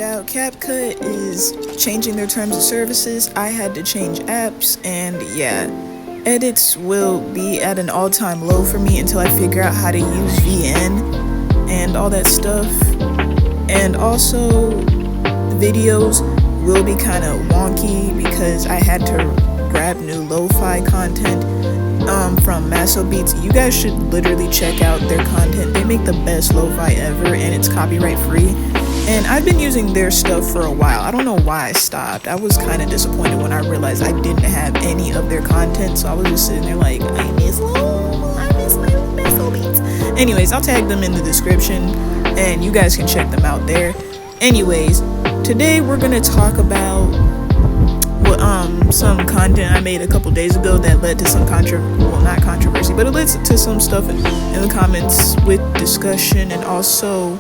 out, CapCut is changing their terms of services. I had to change apps, and yeah, edits will be at an all-time low for me until I figure out how to use VN and all that stuff. And also, videos will be kind of wonky because I had to grab new Lofi content from Masso Beats. You guys should literally check out their content. They make the best Lo-Fi ever, and it's copyright free. And I've been using their stuff for a while. I don't know why I stopped. I was kind of disappointed when I realized I didn't have any of their content, so I was just sitting there like, I miss Masso Beats. Anyways, I'll tag them in the description, and you guys can check them out there. Anyways, today we're gonna talk about some content I made a couple days ago that led to some not controversy, but it led to some stuff in the comments with discussion, and also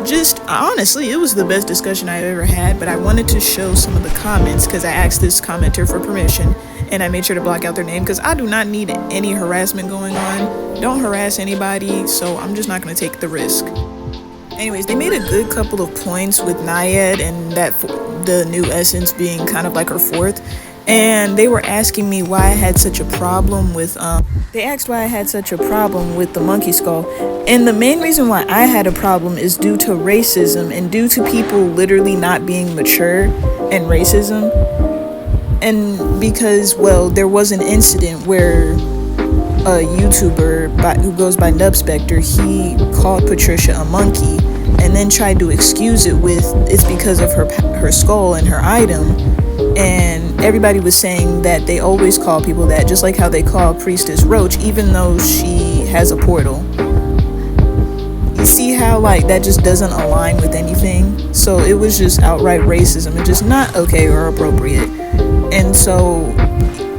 just honestly, it was the best discussion I've ever had. But I wanted to show some of the comments because I asked this commenter for permission, and I made sure to block out their name because I do not need any harassment going on. Don't harass anybody, so I'm just not going to take the risk. Anyways, they made a good couple of points with Naiad and that the new Essence being kind of like her fourth, and they were asking me why I had such a problem with they asked why I had such a problem with the monkey skull, and the main reason why I had a problem is due to racism and due to people literally not being mature and racism. And because, well, there was an incident where a YouTuber who goes by Nubspector, he called Patricia a monkey and then tried to excuse it with it's because of her skull and her item. And everybody was saying that they always call people that, just like how they call Priestess Roach, even though she has a portal. You see how like that just doesn't align with anything? So it was just outright racism and just not okay or appropriate. And so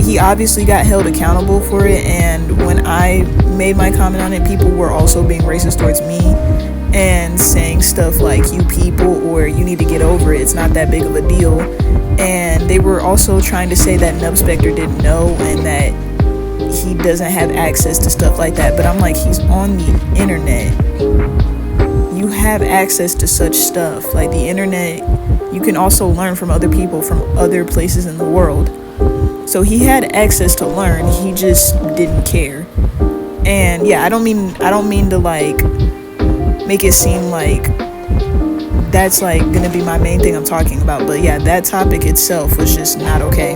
he obviously got held accountable for it, and when I made my comment on it, people were also being racist towards me and saying stuff like you people or you need to get over it, it's not that big of a deal. And they were also trying to say that Nubspector didn't know and that he doesn't have access to stuff like that. But I'm like, he's on the internet. You have access to such stuff. Like the internet, you can also learn from other people from other places in the world. So he had access to learn, he just didn't care. And yeah, I don't mean to like make it seem like that's like gonna be my main thing I'm talking about, but yeah, that topic itself was just not okay.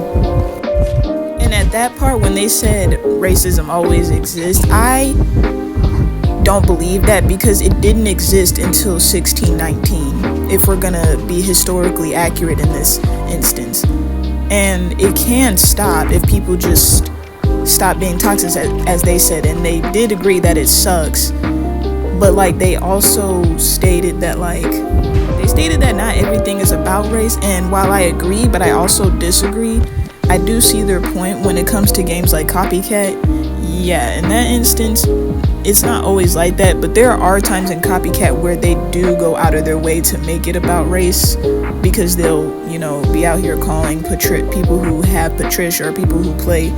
And at that part when they said racism always exists, I don't believe that, because it didn't exist until 1619, if we're gonna be historically accurate in this instance. And it can stop if people just stop being toxic, as they said, and they did agree that it sucks. But like they also stated that not everything is about race, and while I agree but I also disagree, I do see their point when it comes to games like Copycat. Yeah, in that instance it's not always like that, but there are times in Copycat where they do go out of their way to make it about race, because they'll, be out here calling people who have Patricia or people who play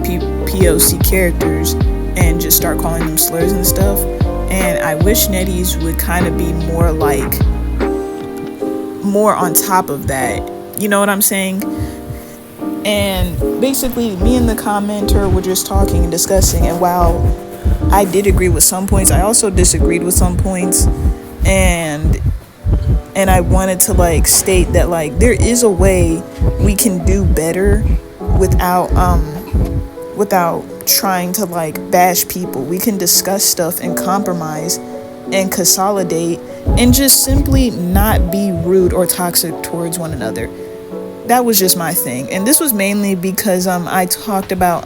POC characters and just start calling them slurs and stuff. And I wish Netties would kind of be more on top of that. You know what I'm saying? And basically, me and the commenter were just talking and discussing, and while I did agree with some points, I also disagreed with some points, and I wanted to state that there is a way we can do better without trying to bash people. We can discuss stuff and compromise and consolidate and just simply not be rude or toxic towards one another. That was just my thing, and this was mainly because I talked about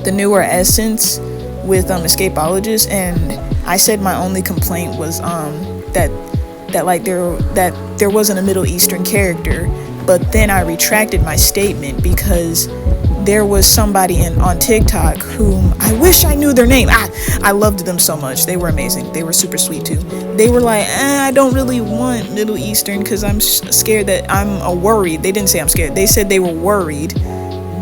the newer Essence with Escapologist, and I said my only complaint was that there wasn't a Middle Eastern character. But then I retracted my statement because there was somebody on TikTok whom I wish I knew their name. I loved them so much. They were amazing. They were super sweet too. They were like, I don't really want Middle Eastern because I'm scared that I'm worried. They didn't say I'm scared. They said they were worried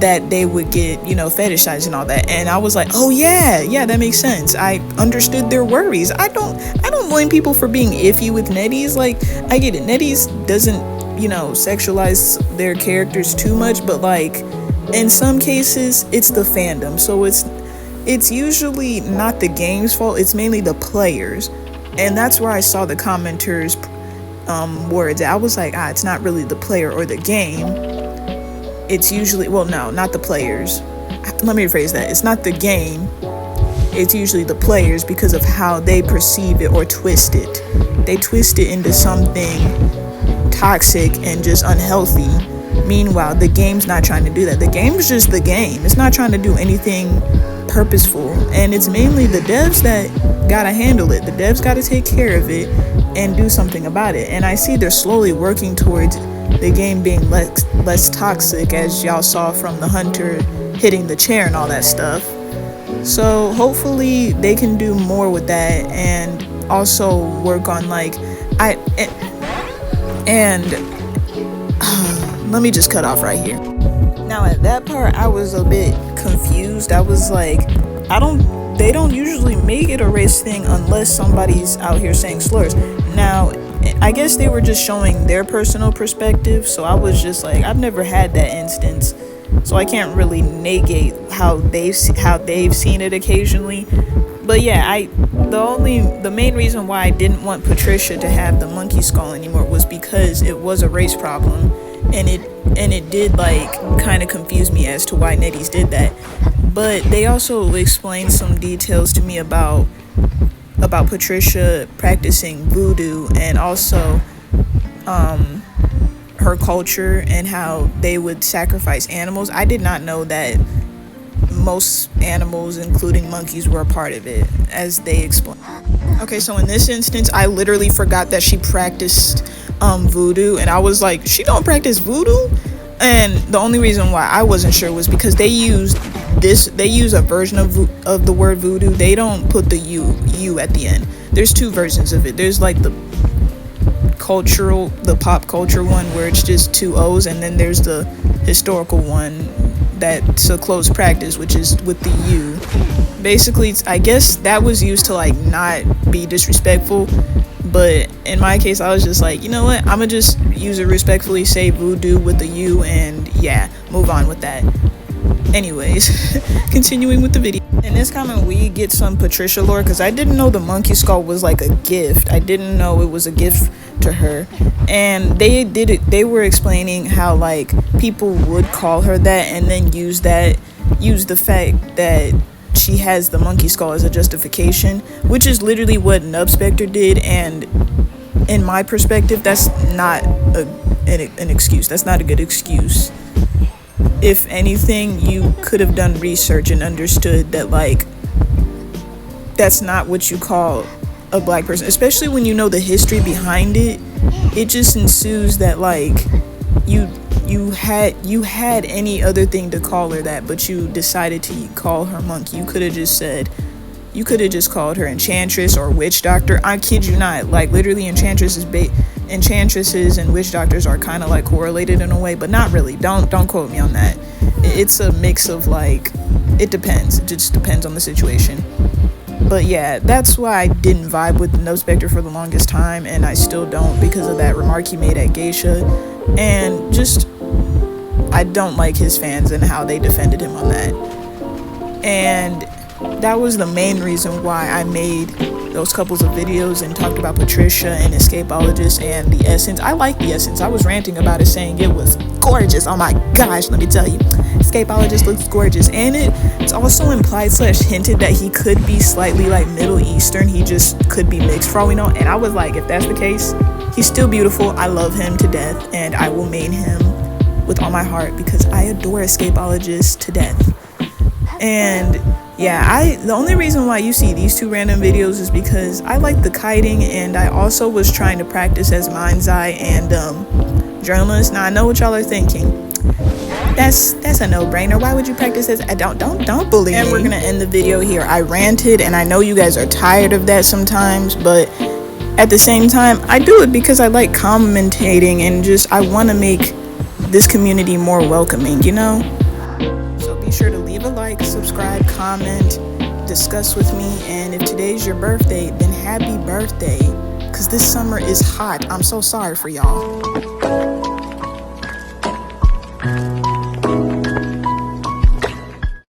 that they would get, you know, fetishized and all that. And I was like, oh yeah, that makes sense. I understood their worries. I don't blame people for being iffy with NetEase. Like, I get it. NetEase doesn't, you know, sexualize their characters too much, but like in some cases it's the fandom. So it's usually not the game's fault, it's mainly the players. And that's where I saw the commenters words. I was like, it's not really the player or the game. It's usually, well, no, not the players. Let me rephrase that. It's not the game. It's usually the players because of how they perceive it or twist it. They twist it into something toxic and just unhealthy. Meanwhile, the game's not trying to do that. The game's just the game. It's not trying to do anything purposeful. And it's mainly the devs that gotta handle it. The devs gotta take care of it and do something about it. And I see they're slowly working towards the game being less toxic, as y'all saw from the hunter hitting the chair and all that stuff. So hopefully they can do more with that, and also work on like let me just cut off right here. Now at that part I was a bit confused. I was like, they don't usually make it a race thing unless somebody's out here saying slurs. Now I guess they were just showing their personal perspective, so I was just like, I've never had that instance, so I can't really negate how they've seen it occasionally. But yeah, the main reason why I didn't want Patricia to have the monkey skull anymore was because it was a race problem, and it did like kind of confuse me as to why NetEase did that. But they also explained some details to me about Patricia practicing voodoo, and also her culture and how they would sacrifice animals. I did not know that most animals, including monkeys, were a part of it, as they explained. Okay, so in this instance, I literally forgot that she practiced voodoo, and I was like, she don't practice voodoo? And the only reason why I wasn't sure was because they use a version of the word voodoo. They don't put the u at the end. There's two versions of it. There's like the pop culture one where it's just two O's, and then there's the historical one that's a close practice, which is with the U. Basically, I guess that was used to like not be disrespectful, but in my case I was just like, you know what, I'm gonna just use it respectfully, say voodoo with the U, and yeah, move on with that. Anyways, continuing with the video. In this comment we get some Patricia lore, because I didn't know the monkey skull was like a gift. I didn't know it was a gift to her, and they were explaining how like people would call her that and then use the fact that she has the monkey skull as a justification, which is literally what Nubspector did. And in my perspective, that's not an excuse. That's not a good excuse. If anything, you could have done research and understood that like that's not what you call a black person, especially when you know the history behind it. It just ensues that like you had any other thing to call her that, but you decided to call her monkey. You could have just called her enchantress or witch doctor. I kid you not, like literally enchantresses and witch doctors are kind of like correlated in a way, but not really. Don't quote me on that. It's a mix of like, it depends. It just depends on the situation. But yeah, that's why I didn't vibe with Nubspector for the longest time, and I still don't, because of that remark he made at Geisha, and just I don't like his fans and how they defended him on that. And that was the main reason why I made those couples of videos and talked about Patricia and Escapologist and the Essence. I like the Essence. I was ranting about it, saying it was gorgeous. Oh my gosh, let me tell you, Escapologist looks gorgeous. And it's also implied / hinted that he could be slightly like Middle Eastern. He just could be mixed for all we know. And I was like, if that's the case, he's still beautiful. I love him to death, and I will main him with all my heart because I adore Escapologist to death. And yeah, the only reason why you see these two random videos is because I like the kiting, and I also was trying to practice as mind's eye and journalist. Now I know what y'all are thinking. That's a no-brainer. Why would you practice as don't bully me. And we're gonna end the video here. I ranted, and I know you guys are tired of that sometimes, but at the same time, I do it because I like commentating and just I want to make this community more welcoming, you know? So be sure to leave a like, subscribe, comment, discuss with me. And if today's your birthday, then happy birthday. Because this summer is hot. I'm so sorry for y'all.